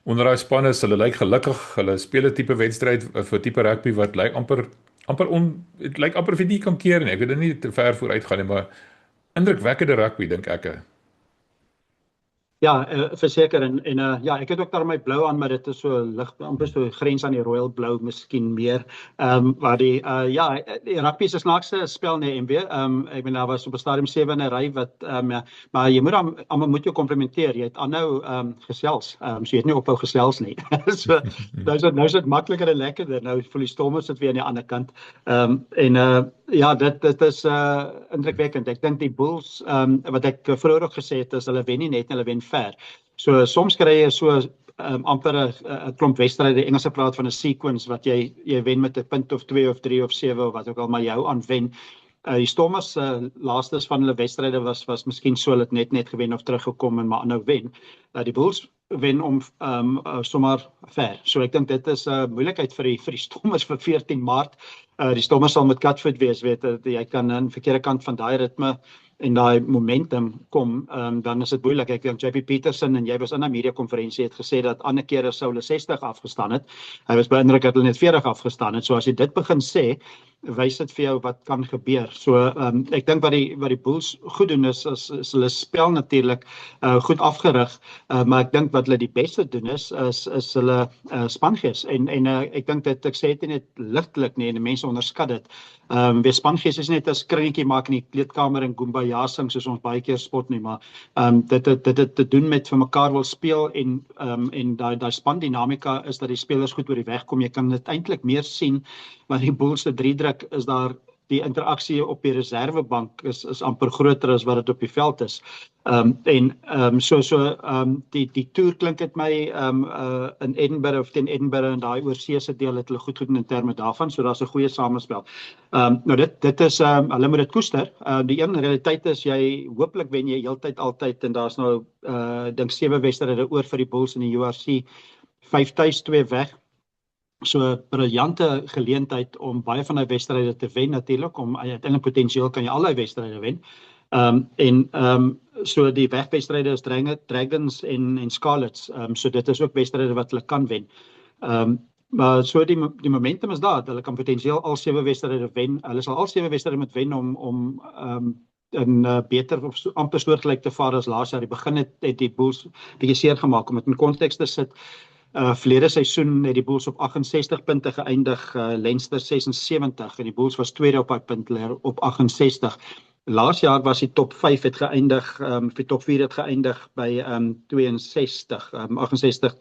Speaker 2: onder daai span is. Hulle lyk gelukkig. Hulle speel 'n tipe wedstryd vir tipe rugby wat lyk dit lyk amper vir die kan keer nie. Ek weet dit nie te ver vooruit gaan nie, maar indrukwekkende rugby dink ek.
Speaker 3: Ja, verseker en ja, ek het ook daar my blou aan, maar dit is so lig amper so grens aan die royal blou miskien meer. Waar die rugby is 'n snaakse spel nee MB. Ek bedoel daar was op 'n stadium 7 in 'n ry wat maar jy moet almal moet jou komplimenteer. Jy het aanhou gesels. So jy het nie ophou gesels nie. So nou is dit makliker en lekkerder. Nou vir die Stormers sit weer aan die ander kant. Ja, dit is indrukwekkend. Ek dink die Bulls wat ek vroeër ook gesê het is hulle wen nie net, hulle wen ver. So soms kry jy so amper 'n klomp wedstryde, Engelse praat van 'n sequence wat jy wen met 'n punt of 2 of 3 of 7 of wat ook al maar jou aanwen. Die Stormers laastes van hulle wedstryde was miskien so hulle het net gewen of teruggekom en maar aanhou wen. Die Bulls wen om sommer ver. So ek dink dit is 'n moeilikheid vir die Stormers vir 14 Maart. Die Stormers sal met Catford wees, weet jy kan aan die verkeerde kant van daai ritme en daai momentum kom, dan is dit moeilik. Ek dink JP Peterson en jy was in 'n media konferensie het gesê dat ander kere sou hulle 60 afgestaan het. Hy was beïndruk dat hulle net 40 afgestaan het. So as jy dit begin sê, wys dit vir jou wat kan gebeur. So ek dink wat die Bulls goed doen is hulle spel natuurlik goed afgerig, maar ek dink wat hulle die beste doen is hulle spangees en ek dink dit ek sê dit net ligtelik nie en die mense onderskat dit. Weer spangees is net as kringetjie maak in die kleedkamer en Kumbaya sing soos ons baie keer spot nie, maar dit te doen met vir mekaar wil speel en daai spandinamika is dat die spelers goed oor die weg kom. Jy kan dit eintlik meer sien want die Bulls se 3-druk is daar die interaksie op die reservebank is amper groter as wat dit op die veld is. Die toer klink dit my in Edinburgh of teen Edinburgh en daai oorseese deel het hulle goed gedoen in terme daarvan, so daar's 'n goeie samespel. Nou dit is hulle moet dit koester. Die een realiteit is jy hooplik wen jy heeltyd altyd en daar's nou dink 7 wedstryde oor vir die Bulls in die URC, 5 tuis, 2 weg. So 'n briljante geleentheid om baie van die wedstryde te wen natuurlik, om uiteindelik potensieel kan jy al die wedstryde wen. So die wegwedstryde is Dragons en Scarlets. So dit is ook wedstryde wat hulle kan wen. Maar so die momentum is daar, hulle kan potensieel al 7 wedstryde wen. Hulle sal al 7 wedstryde moet wen om beter of amper soortgelyk te vaar as laas jaar. Die begin het die Bulls bietjie seer gemaak om dit in konteks te sit. Verlede seisoen het die Bulls op 68 punte geëindig, Leinster 76 en die Bulls was tweede op daai punt op 68. Laas jaar was die top 5 het geëindig, die top 4 het geëindig by 62, 68,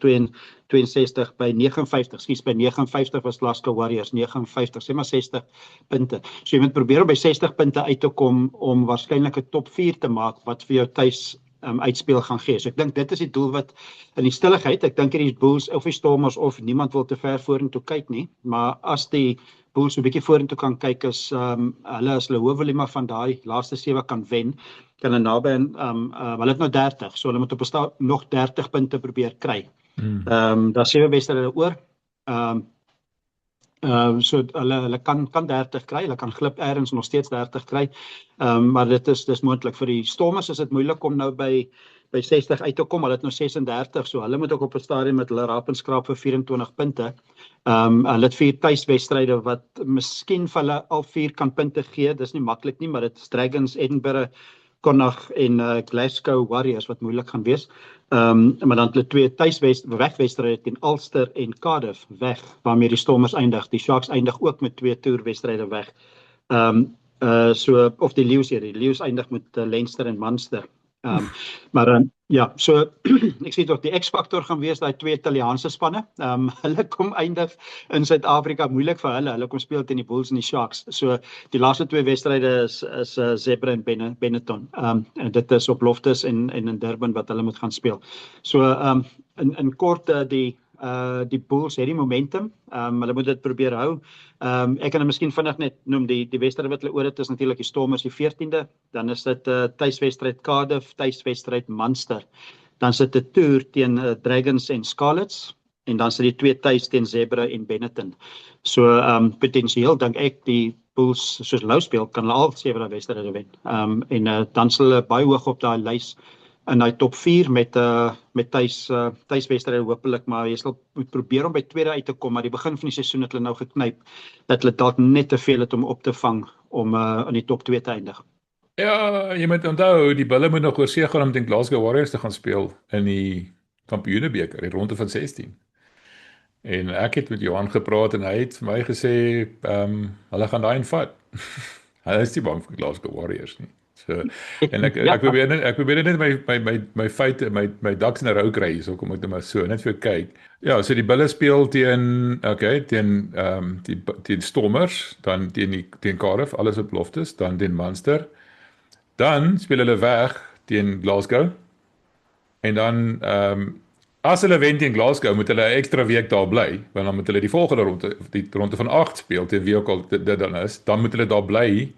Speaker 3: 62 by 59, skus by 59 was Glasgow Warriors, 59, sê maar 60 punte. So jy moet probeer om by 60 punte uit te kom om waarskynlik 'n top 4 te maak wat vir jou tuis uitspeel gaan gee. So ek dink dit is die doel wat in die stilligheid, ek dink die Bulls of die Stormers of niemand wil te ver vorentoe kyk nie, maar as die Bulls 'n bietjie vorentoe kan kyk is hulle as hulle hoë volume van daai laaste 7 kan wen, kan hulle naby hulle het nou 30, so hulle moet op nog 30 punte probeer kry. Daar 7 wedstryde oor. So hulle kan 30 kry, hulle kan glip ergens nog steeds 30 kry, maar dis moontlik. Vir die Stormers is dit moeilik om nou by 60 uit te kom, hulle het nou 36, so hulle moet ook op 'n stadium met hulle raap en skraap vir 24 punte. Hulle het 4 tuiswedstryde wat miskien vir hulle al 4 kan punte gee, dis nie maklik nie, maar dit is Dragons, Edinburgh, Connacht en Glasgow Warriors wat moeilik gaan wees. Maar dan hulle 2 wegwedstryde teen Ulster en Cardiff weg, waarmee die Stormers eindig. Die Sharks eindig ook met 2 toerwedstryde weg. Of die Lions eindig met Leinster en Munster. Ja, so ek sê tog die X-faktor gaan wees daai 2 Italiaanse spanne. Hulle kom eindig in Suid-Afrika, moeilik vir hulle. Hulle kom speel teen die Bulls en die Sharks. So die laaste 2 wedstryde is Zebra en Benetton. En dit is op Loftus en in Durban wat hulle moet gaan speel. So in kort die Bulls het die momentum. Hulle moet dit probeer hou. Ek kan miskien vinnig net noem die wedstryd wat hulle oor het is natuurlik die Stormers die 14de, dan is dit tuiswedstryd Cardiff, tuiswedstryd Munster. Dan sit dit toer teen Dragons en Scarlets en dan sit die 2 tuis teen Zebra en Benetton. So potensieel dink ek die Bulls soos hulle speel kan hulle al 7 wedstryde wen. Dan sal hulle baie hoog op daai lys in die top 4 met tuiswedstryde hopelik, maar jy sal moet probeer om by tweede uit te kom, maar die begin van die seisoen het hulle nou geknyp, dat hulle dalk net te veel het om op te vang, om in die top 2 te eindig.
Speaker 2: Ja, jy moet onthou, die Bulle moet nog oor see gaan om teen Glasgow Warriors te gaan speel in die Kampioenebeker, die ronde van 16. En ek het met Johan gepraat en hy het vir my gesê, hulle gaan daai vat. Hy is nie bang vir Glasgow Warriors nie. So, en ek probeer net my feite, my ducks in 'n row kry, so kom ek net maar so net vir kyk. Ja, so die Bulle speel teen Stormers, dan teen Cardiff, alles op Loftus, dan teen Munster. Dan speel hulle weg teen Glasgow. En dan as hulle wen teen Glasgow, moet hulle 'n ekstra week daar bly, want dan moet hulle die volgende ronde, die ronde van 8 speel teen wie ook al dit dan is. Dan moet hulle daar bly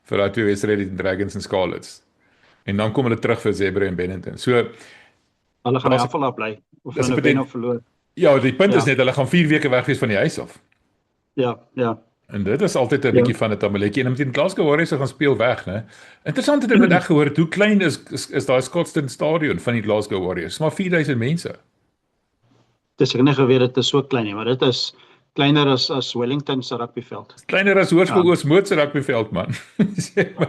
Speaker 2: vir daai 2 wedstryde teen Dragons en Scarlets. En dan kom hulle terug vir Zebra en Benetton. So
Speaker 3: Hulle gaan
Speaker 2: Daar's-
Speaker 3: in afval bly of
Speaker 2: dis
Speaker 3: hulle
Speaker 2: een
Speaker 3: wen
Speaker 2: betent-
Speaker 3: of verloor.
Speaker 2: Ja, die punt is
Speaker 3: Ja.
Speaker 2: net, hulle gaan 4 weke weg wees van die huis af.
Speaker 3: Ja.
Speaker 2: En dit is altyd 'n
Speaker 3: Ja.
Speaker 2: bietjie van 'n tamaletjie. En met die Glasgow Warriors gaan speel weg, né? Interessant het ek wat ek gehoor het, hoe klein is daai Scotstoun stadion van die Glasgow Warriors? Dis maar 4000 mense.
Speaker 3: Dis ek het nie geweet dit is so klein nie, maar dit is kleiner as Wellington se rugbyveld.
Speaker 2: Kleiner as Hoërskool
Speaker 3: Ja.
Speaker 2: Oosmoed se rugbyveld, man. Sê my.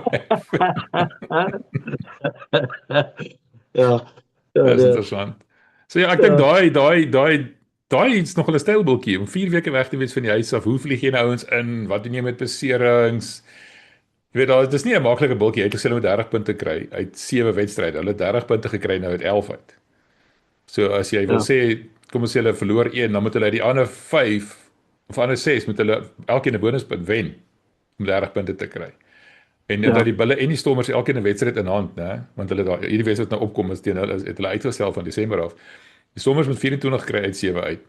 Speaker 3: Ja.
Speaker 2: Dis interessant. So ja, ek dink daai is nog 'n stylboekie om 4 weke weg te wees van die huis af. Hoe vlieg jy nou ouens in? Wat doen jy met beserings? Jy weet, dit is nie 'n maklike bultjie. Hy het gesê hulle moet 30 punte kry uit 7 wedstryde. Hulle het 30 punte gekry nou uit 11 uit. So as jy wil sê, kom ons sê hulle verloor 1, dan moet hulle uit die ander 5 of ander 6 moet hulle elkeen 'n bonuspunt wen om 30 punte te kry. En dat die Bulle en die Stormers elkeen 'n wedstryd in hand, né? Want hulle daar hierdie wedstryd nou opkom is teen hulle het hulle uitgestel van Desember af. Die Stormers met 24 kry uit 7 uit.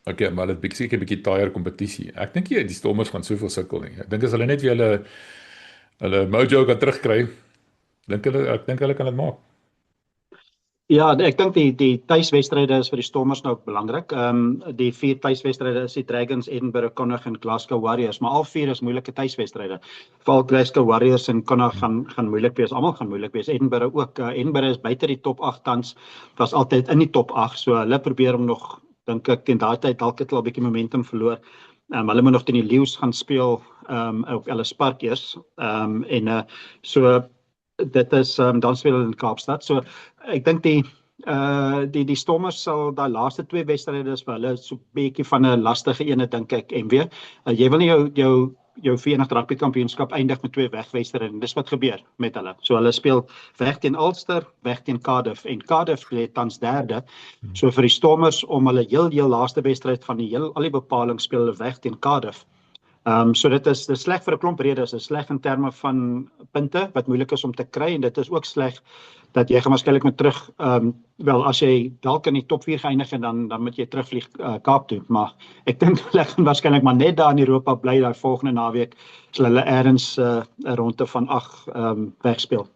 Speaker 2: Okay, maar dit is seker 'n bietjie taaier kompetisie. Ek dink die Stormers gaan soveel sukkel nie. Ek dink as hulle net weer hulle mojo kan terugkry, ek dink hulle kan dit maak.
Speaker 3: Ja, ek dink die tuiswedstryde is vir die Stormers nou belangrik. Die 4 tuiswedstryde is die Dragons, Edinburgh, Connacht en Glasgow Warriors, maar al 4 is moeilike tuiswedstryde. Veral Glasgow Warriors en Connacht gaan moeilik wees. Almal gaan moeilik wees. Edinburgh ook. Edinburgh is buite die top 8 tans. Was altyd in die top 8, so hulle probeer om nog, dink ek, teen daai tyd dalk het hulle 'n bietjie momentum verloor. Hulle moet nog teen die Lions gaan speel op Ellis Park eers. So dit is dan speel hulle in Kaapstad. So ek dink die Stormers sal daai laaste 2 wedstryde is vir hulle so 'n bietjie van 'n lastige ene, dink ek. En weer, jy wil nie jou Verenigde Rugby Kampioenskap eindig met 2 wegwedstryde en dis wat gebeur met hulle. So hulle speel weg teen Ulster, weg teen Cardiff en Cardiff lê tans 3de. So vir die Stormers om hulle heel laaste wedstryd van al die bepaling speel hulle weg teen Cardiff. So dit is sleg vir 'n klomp redes. Dit is sleg in terme van punte wat moeilik is om te kry en dit is ook sleg dat jy gaan waarskynlik met terug wel as jy dalk in die top 4 geëindig en dan moet jy terugvlieg Kaap toe, maar ek dink hulle gaan waarskynlik maar net daar in Europa bly daai volgende naweek sal hulle eers 'n ronde van 8 wegspeel.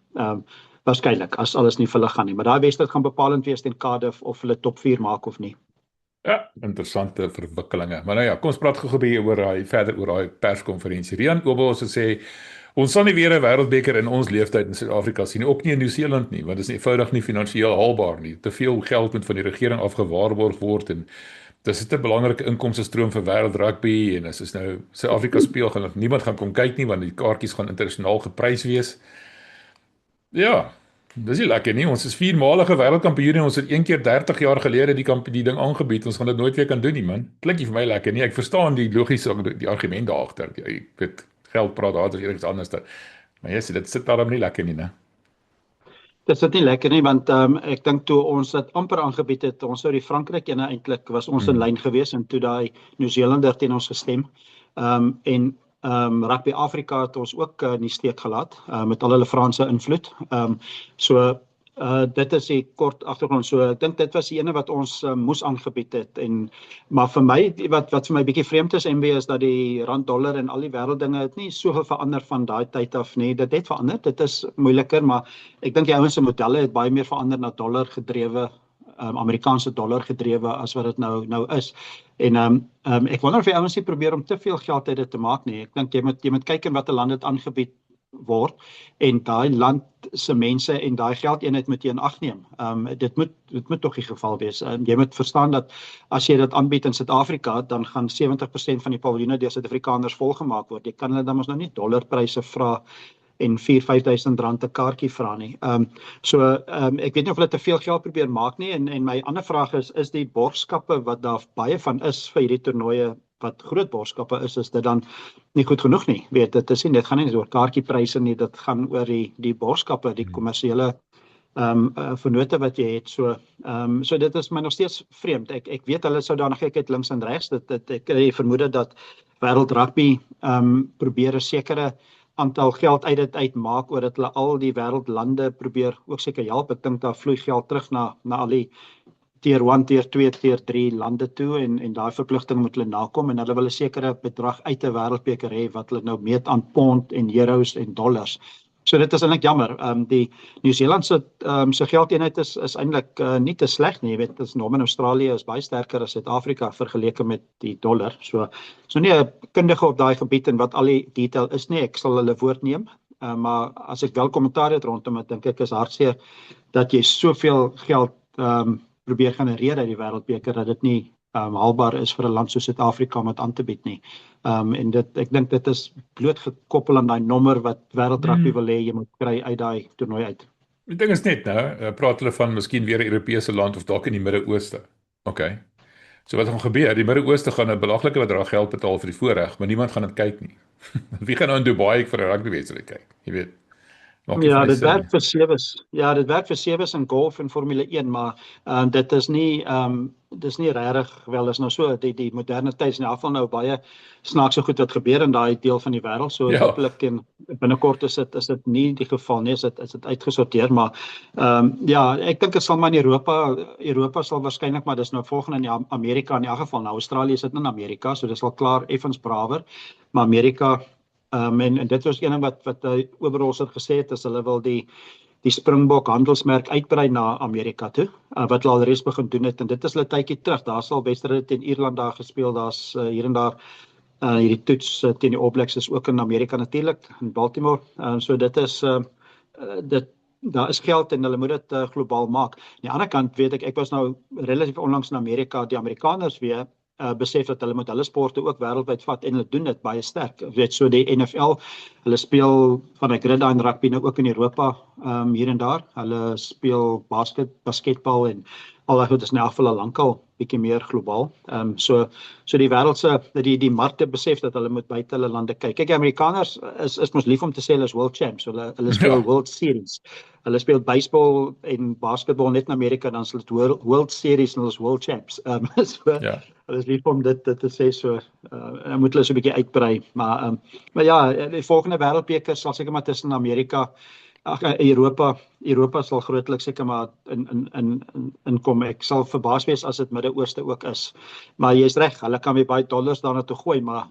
Speaker 3: Waarskynlik as alles nie vir hulle gaan nie, maar daai wedstryd gaan bepalend wees teen Cardiff of hulle top 4 maak of nie.
Speaker 2: Ja, interessante verwikkelinge. Maar nou ja, kom ons praat gou 'n bietjie verder oor daai perskonferensie. Rian Kobos het sê ons sal nie weer 'n wêreldbeker in ons leeftyd in Suid-Afrika sien nie, ook nie in Nieu-Seeland nie, want dit is eenvoudig nie finansiëel haalbaar nie. Te veel geld moet van die regering afgewaarborg word en dis 'n belangrike inkomste stroom vir wêreldrugby en as nou Suid-Afrika speel gaan niemand gaan kom kyk nie want die kaartjies gaan internasionaal geprys wees. Ja, dis nie lekker nie. Ons is 4-malige wêreldkampioen en ons het een keer 30 jaar gelede die ding aangebied. Ons gaan dit nooit weer kan doen nie, man. Klink nie vir my lekker nie. Ek verstaan die logiese die argument daar agter. Ek weet geld praat daar is iets anders. Maar ja, dit sit daarom nie lekker nie, né?
Speaker 3: Dit sit nie lekker nie want ek dink toe ons dit amper aangebied het, ons sou die Frankryk ene eintlik was ons in lyn gewees en toe daai Nieu-Seelander teen ons gestem. Rugby Afrika het ons ook in die steek gelaat met al hulle Franse invloed. Dit is die kort agtergrond. So ek dink dit was die ene wat ons moes aangebied het maar vir my wat vir my bietjie vreemd is MB is dat die rand dollar en al die wêrelddinge het nie so verander van daai tyd af nie. Dit het verander. Dit is moeiliker, maar ek dink die ouens se modelle het baie meer verander na dollar gedrewe Amerikaanse dollar gedrewe as wat dit nou is. En ek wonder of die ouens nie probeer om te veel geld uit dit te maak nie. Ek dink jy moet kyk in watter land dit aangebied word en daai land se mense en daai geldeenheid moet jy in ag neem. Dit moet tog die geval wees. Jy moet verstaan dat as jy dit aanbied in Suid-Afrika, dan gaan 70% van die paviljoene deur Suid-Afrikaners volgemaak word. Jy kan hulle dan mos nou nie dollarpryse vra en 4-5 rand 'n kaartjie vra nie. Ek weet nie of hulle te veel geld probeer maak nie en my ander vraag is die borgskappe wat daar baie van is vir hierdie toernooie wat groot borgskappe is dit dan nie goed genoeg nie. Weet, dit gaan nie oor kaartjiepryse nie, dit gaan oor die borgskappe, die kommersiële vennote wat jy het. So dit is my nog steeds vreemd. Ek weet hulle sou daar kyk uit links en regs. Ek vermoed dat wêreld rugby probeer 'n sekere aantal geld uit dit uitmaak oor dat hulle al die wêreldlande probeer ook seker help. Ek dink daar vloei geld terug na al die tier 1, tier 2, tier 3 lande toe en daai verpligting moet hulle nakom en hulle wil 'n sekere bedrag uit 'n wêreldbeker hê wat hulle nou meet aan pond en euros en dollars. So dit is eintlik jammer. Die Nieu-Seeland se geldeenheid is eintlik nie te sleg nie. Jy weet, dis norm in Australië is baie sterker as Suid-Afrika vergeleke met die dollar. So nie 'n kundige op daai gebied en wat al die detail is nie. Ek sal hulle woord neem. Maar as ek wel kommentaar het rondom dit, dink ek is hartseer dat jy soveel geld probeer genereer uit die wêreldbeker dat dit nie haalbaar is vir 'n land soos Suid-Afrika om dit aan te bied nie. En ek dink dit is bloot gekoppel aan daai nommer wat wêreldrugby wil hê jy moet kry uit daai toernooi uit.
Speaker 2: Die ding is net nou, praat hulle van miskien weer 'n Europese land of dalk in die Midde-Ooste. Okay. So wat gaan gebeur? Die Midde-Ooste gaan 'n belaglike bedrag geld betaal vir die voorreg, maar niemand gaan dit kyk nie. Wie gaan nou in Dubai vir 'n rugbywedstryd kyk? Jy weet.
Speaker 3: Ja, dit werk vir sewes. Ja, dit werk vir sewes in golf en Formule 1, maar dit is nie dis nie regtig wel is nou so die moderne tyd is in geval nou baie snaakse goed wat gebeur in daai deel van die wêreld. So hopelik en binnekort is dit nie die geval nie, is dit uitgesorteer, maar ja, ek dink dit sal maar in Europa sal waarskynlik, maar dis nou volgende in Amerika in elk geval. Nou Australië is dit in Amerika, so dis al klaar effens brawer, maar Amerika en dit was een ding wat Oberholzer gesê het, is hulle wil die Springbok handelsmerk uitbrei na Amerika toe, wat hulle al reeds begin doen het, en dit is hulle tydjie terug, daar sal wedstryde teen Ierland daar gespeel, daar's hier en daar hierdie toets teen die All Blacks is ook in Amerika natuurlik, in Baltimore, so dit is daar is geld en hulle moet dit globaal maak. Aan die ander kant weet ek was nou relatief onlangs in Amerika, die Amerikaners weer besef dat hulle moet hulle sporte ook wêreldwyd vat en hulle doen dit baie sterk. Weet so die NFL, hulle speel van die gridiron rugby nou ook in Europa hier en daar. Hulle speel basketbal en al daai goed is in elk geval lankal bietjie meer globaal. So die wêreld se die markte besef dat hulle moet buite hulle lande kyk. Kyk, die Amerikaners is mos lief om te sê hulle is world champs. Hulle speel World Series. Hulle speel baseball en basketbal net in Amerika, dan is dit World Series en hulle is world champs. Hulle is lief om dit te sê, so dan moet hulle so 'n bietjie uitbrei. Maar ja, die volgende wêreldbeker sal seker maar tussen Amerika Europa sal grootliks seker maar inkom. Ek sal verbaas wees as dit Midde-Ooste ook is. Maar jy's reg, hulle kan weer baie dollars daarna toe gooi, maar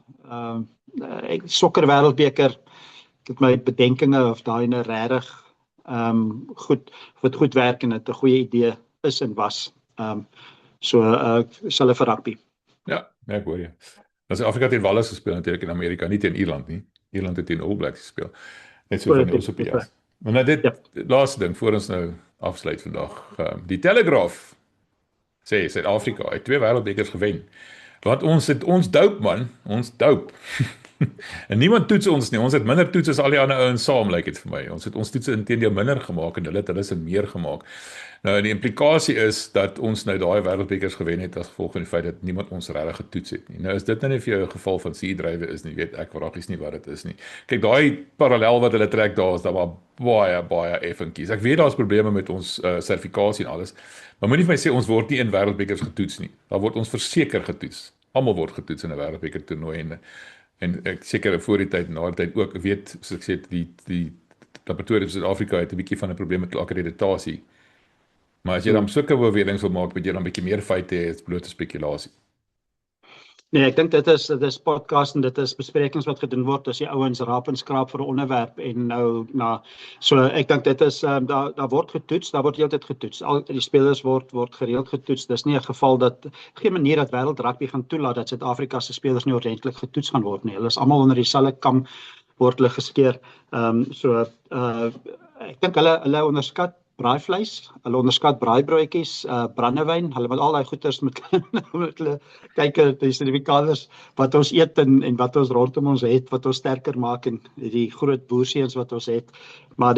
Speaker 3: sokker wêreldbeker, ek het my bedenkinge of daai nou regtig goed werk en dit 'n goeie idee is en was. Sal vir rugby.
Speaker 2: Ja, ek hoor jy. As Afrika teen Wallis gespeel natuurlik in Amerika, nie teen Ierland nie. Ierland het teen All Blacks gespeel. Net so van ons op die as. Maar nou dit laaste ding voor ons nou afsluit vandag. Die Telegraaf sê Suid-Afrika het 2 wêreldbekers gewen. Want ons doop man, ons doop. En niemand toets ons nie. Ons het minder toets as al die ander ouens saam, lyk dit vir my. Ons het ons toetse inteendeel minder gemaak en hulle se meer gemaak. Nou die implikasie is dat ons nou daai wêreldbekers gewen het as gevolg van die feit dat niemand ons regtig getoets het nie. Nou is dit nou nie vir jou 'n geval van suurdrywe is nie, weet ek vragies nie wat dit is nie. Kyk, daai parallel wat hulle trek daar is daar baie effentjies. Ek weet daar's probleme met ons sertifikasie en alles, maar moenie vir my sê ons word nie in wêreldbekers getoets nie. Daar word ons verseker getoets. Almal word getoets in 'n wêreldbeker toernooi en ek seker voor die tyd en na die tyd ook weet, soos ek sê, die laboratorium in Suid-Afrika het 'n bietjie van 'n probleem met akkreditasie. Maar as jy dan sulke beweringe wil maak, moet jy dan 'n bietjie meer feite hê, is blote spekulasie.
Speaker 3: Nee, ek dink dit is podcast en dit is besprekings wat gedoen word as die ouens raap en skraap vir 'n onderwerp en nou so ek dink dit is daar word getoets, daar word heeltyd getoets. Al die spelers word gereeld getoets. Dis nie 'n geval dat geen manier dat wêreld rugby gaan toelaat dat Suid-Afrika se spelers nie ordentlik getoets gaan word nie. Hulle is almal onder dieselfde kam word hulle geskeer. Ek dink hulle onderskat braaivleis, hulle onderskat braaibroodjies, brandewyn, hulle met al daai goeders met hulle kyk die sertifikaters wat ons eet en wat ons rondom ons het, wat ons sterker maak en die groot boerseuns wat ons het. Maar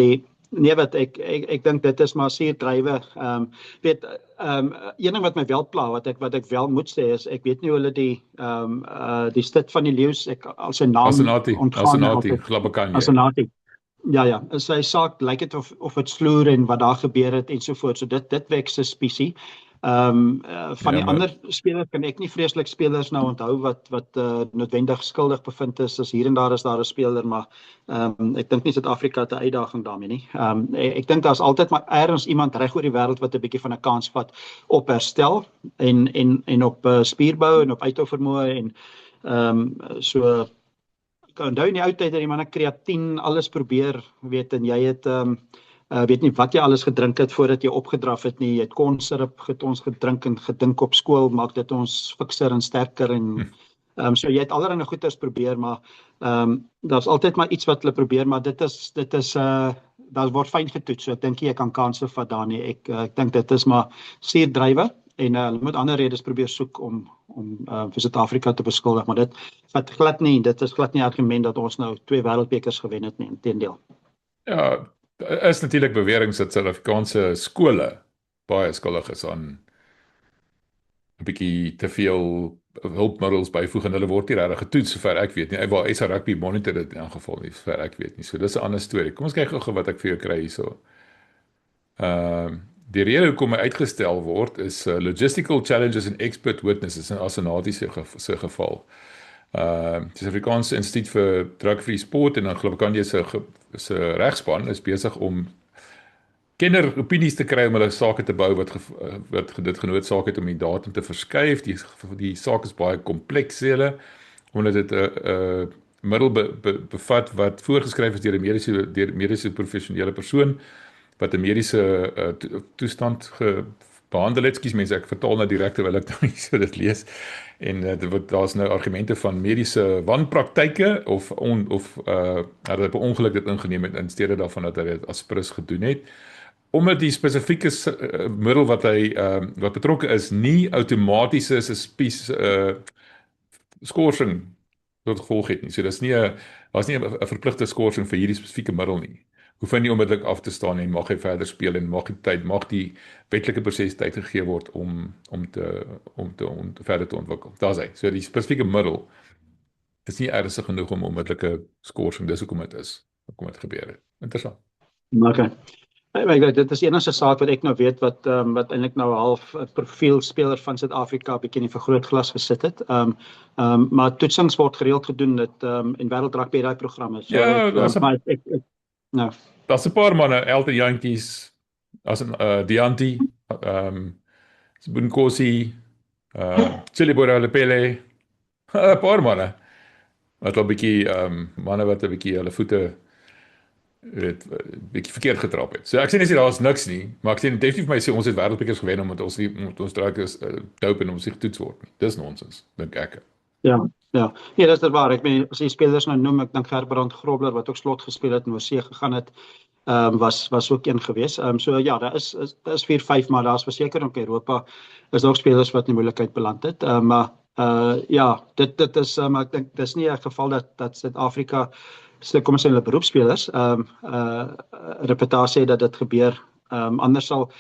Speaker 3: wat ek dink dit is maar suurdrywe. Een ding wat my wel pla, wat ek wel moet sê is, ek weet nie hoe hulle die stit van die leeu's, ek al sy naam ontgaan. Asenati. Ja, sy saak lyk dit of dit sloer en wat daar gebeur het en so voort. So dit wek suspisie. Van die ander spelers kan ek nie vreeslik spelers nou onthou wat noodwendig skuldig bevind is. As hier en daar is daar 'n speler, maar ek dink nie Suid-Afrika het 'n uitdaging daarmee nie. Ek dink daar's altyd maar ergens iemand reg oor die wêreld wat 'n bietjie van 'n kans vat op herstel en op spierbou en op uithou vermoë en so onthou in die ou tyd dat die manne kreatien alles probeer, weet, en jy het weet nie wat jy alles gedrink het voordat jy opgedraf het nie. Jy het kornsirup het ons gedrink en gedink op skool, maak dit ons fikser en sterker en so jy het allerlei goeders probeer, maar daar's altyd maar iets wat hulle probeer, maar dit is daar word fyn getoets, so ek dink jy kan kanse vat daar nie. Ek dink dit is maar suurdrywe en hulle moet ander redes probeer soek om vir Suid-Afrika te beskuldig, maar dit is glad nie argument dat ons nou 2 wêreldbekers gewen het nie, inteendeel.
Speaker 2: Ja, is natuurlik beweringe dat Suid-Afrikaanse skole baie skuldig is aan 'n bietjie te veel hulpmiddels byvoeg en hulle word nie regtig getoets sover ek weet nie. Waar SA Rugby monitor dit in geval nie, sover ek weet nie. So dis 'n ander storie. Kom ons kyk gou wat ek vir jou kry hierso. Die rede hoekom hy uitgestel word is logistical challenges and expert witnesses in Asenati se geval. Die Suid-Afrikaanse Instituut vir Drug-Free Sport en dan glo ek jy se regspan is besig om kenneropinies te kry om hulle sake te bou wat dit genoodsaak het om die datum te verskuif. Die saak is baie kompleks sê hulle, omdat dit 'n middel bevat wat voorgeskryf is deur 'n mediese professionele persoon wat 'n mediese toestand behandel het. Ekskuus mense, ek vertaal nou direk terwyl ek nou so dit lees. En daar's nou argumente van mediese wanpraktyke of dat hy per ongeluk dit ingeneem het in steede daarvan dat hy dit as prins gedoen het. Omdat die spesifieke middel wat hy wat betrokke is nie outomaties is 'n skorsing tot gevolg het nie. So daar's nie 'n verpligte skorsing vir hierdie spesifieke middel nie. Hoef hy nie onmiddellik af te staan en mag hy verder speel en mag die wetlike proses tyd gegee word om verder te ontwikkel. Daar's hy. So die spesifieke middel is nie ernstig genoeg om onmiddellike skorsing, dis hoekom dit gebeur het. Interessant.
Speaker 3: Okay. Dit is die enigste saak wat ek nou weet wat eintlik nou half 'n profielspeler van Suid-Afrika bietjie in die vergrootglas gesit het. Maar toetsings word gereeld gedoen dit en wêreld rugby daai programme. So
Speaker 2: ja,
Speaker 3: nou.
Speaker 2: Daar's 'n paar manne, Elton Jantjies, as 'n Dianti, Bunkosi, Chilibora Lepele, 'n paar manne wat 'n bietjie manne wat 'n bietjie hulle voete bietjie verkeerd getrap het. So ek sê nie daar's niks nie, maar ek sê definitief vir my sê ons het wêreldbekers gewen omdat ons draak is dope en ons nie getoets word nie. Dis nonsens, dink ek.
Speaker 3: Ja. Nee, dis waar. Ek meen as jy spelers nou noem, ek dink Gerbrand Grobler wat ook slot gespeel het en oorsee gegaan het, was ook een gewees. So ja, daar is 4-5, maar daar's verseker ook Europa is ook spelers wat in moeilikheid beland het. Maar ja, dit is ek dink dis nie 'n geval dat Suid-Afrika kom ons sê hulle beroepsspelers reputasie dat dit gebeur. Anders sal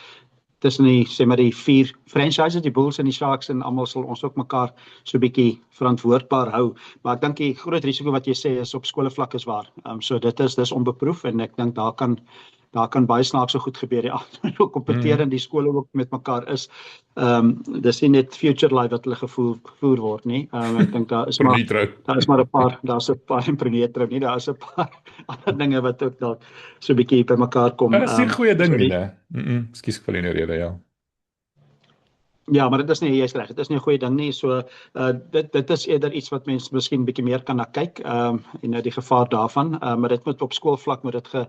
Speaker 3: tussen die sê maar die 4 franchises, die Bulls en die Sharks en almal sal ons ook mekaar so 'n bietjie verantwoordbaar hou. Maar ek dink die groot risiko wat jy sê is op skolevlak is waar. So dis onbeproef en ek dink daar kan baie snaakse goed gebeur. Ja, kompeteer in die skole ook met mekaar is. Dis nie net future life wat hulle gevoer word nie. Ek dink daar is maar 'n paar impreneertrou nie. Daar is 'n paar ander dinge wat ook dalk so 'n bietjie by mekaar kom.
Speaker 2: Dit is nie 'n goeie ding nie, né? Ekskuus vir die rede, ja.
Speaker 3: Ja, maar dit is nie jy's reg. Dit is nie 'n goeie ding nie. So dit is eerder iets wat mense miskien bietjie meer kan na kyk en nou die gevaar daarvan. Maar dit moet op skoolvlak moet dit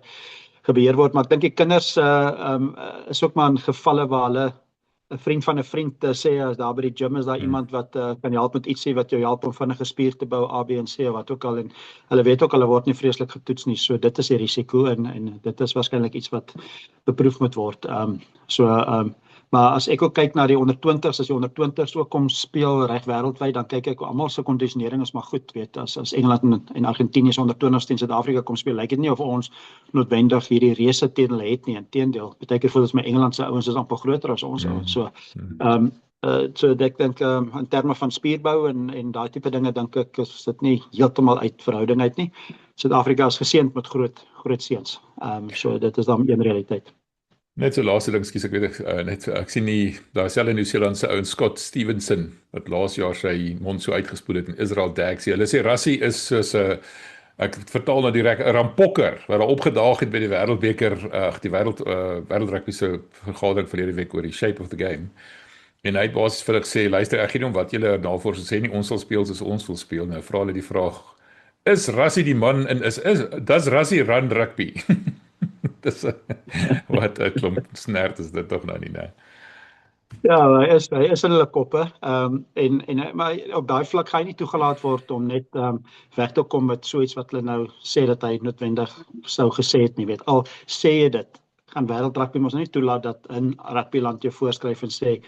Speaker 3: gebeur word, maar ek dink die kinders is ook maar in gevalle waar hulle 'n vriend van 'n vriend sê as daar by die gym is daar iemand wat kan help met ietsie wat jou help om vinnige spier te bou, A, B en C wat ook al en hulle weet ook hulle word nie vreeslik getoets nie. So dit is die risiko en dit is waarskynlik iets wat beproef moet word. Maar as ek ook kyk na die onder 20s, as die onder 20s ook kom speel reg wêreldwyd, dan kyk ek almal se kondisionering is maar goed, weet as Engeland en Argentinië se onder 20s teen Suid-Afrika kom speel, lyk dit nie of ons noodwendig hierdie reuse teen hulle het nie. Inteendeel, baie keer voel dit my Engeland se ouens is amper groter as ons ouens. So ek dink in terme van spierbou en daai tipe dinge dink ek is dit nie heeltemal uit verhouding uit nie. Suid-Afrika is geseënd met groot seuns. So dit is dan een realiteit.
Speaker 2: Net so laaste ding, ekskuus, ek weet ek sien nie, daar is hulle in Nieu-Seeland se ou Scott Stevenson wat laas jaar sy mond so uitgespoel het in Israel Daxie. Hulle sê Rassie is soos 'n ek vertaal nou direk 'n rampokker wat daar opgedaag het by die wêreldbeker, die wêreldrugby se vergadering verlede week oor die shape of the game. En hy het basies vir hulle gesê, luister, ek gee nie om wat julle navorsers sê nie, ons sal speel soos ons wil speel. Nou vra hulle die vraag, is Rassie die man en does Rassie run rugby? Dis wat 'n klomp snert is dit tog nou nie, né?
Speaker 3: Ja, hy is in hulle koppe. Maar op daai vlak gaan hy nie toegelaat word om net weg te kom met so iets wat hulle nou sê dat hy noodwendig sou gesê het nie, weet. Al sê jy dit, gaan wêreldrugby mos nie toelaat dat in rugbyland jou voorskryf en sê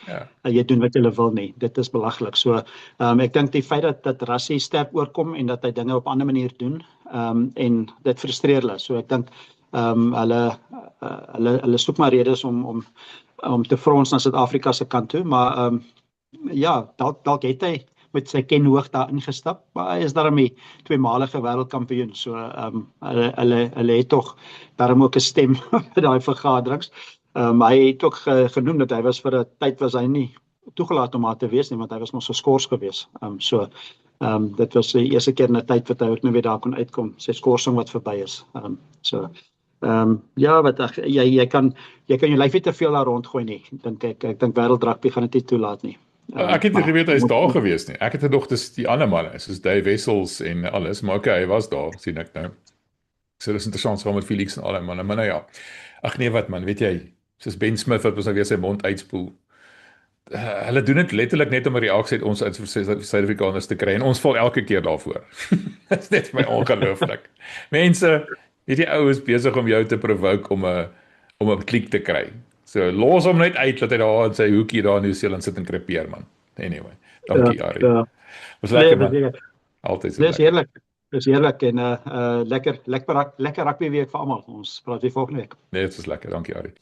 Speaker 3: jy doen wat jy wil nie. Dit is belaglik. So ek dink die feit dat Rassie sterk oorkom en dat hy dinge op 'n ander manier doen, en dit frustreer hulle. So ek dink hulle soek maar redes om te frons na Suid-Afrika se kant toe, maar ja, dalk het hy met sy kenhoog daar ingestap, maar hy is daarmee tweemalige wêreldkampioen, so hulle het tog daarom ook 'n stem by daai vergaderings. Hy het ook genoem dat hy was vir 'n tyd was hy nie toegelaat om daar te wees nie, want hy was mos geskort gewees. Dit was die eerste keer in 'n tyd wat hy ook nou weer daar kon uitkom, sy skorsing wat verby is. Ja, wat jy kan jou lyf nie te veel daar rondgooi nie. Ek dink wêreldrugby gaan dit nie toelaat nie.
Speaker 2: Ek het nie geweet hy is daar gewees nie. Ek het gedog dis die ander manne, soos Dave Wessels en alles, maar okay, hy was daar, sien ek nou. So dis interessant saam met Felix en al die manne, maar nou ja. Ag nee, wat man, weet jy, soos Ben Smith wat ons nou weer sy mond uitspoel. Hulle doen dit letterlik net om 'n reaksie uit ons Suid-Afrikaners te kry en ons val elke keer daarvoor. Dit is net vir my ongelooflik. Mense, hierdie ou is besig om jou te provoke om 'n klik te kry. So los hom net uit dat hy daar in sy hoekie daar in Nieu-Seeland sit en krepeer, man. Anyway, dankie Ari. Was lekker man. Altyd so.
Speaker 3: Dis heerlik. Dis heerlik en lekker rugby week vir almal. Ons praat weer volgende week.
Speaker 2: Nee, dit was lekker. Dankie Ari.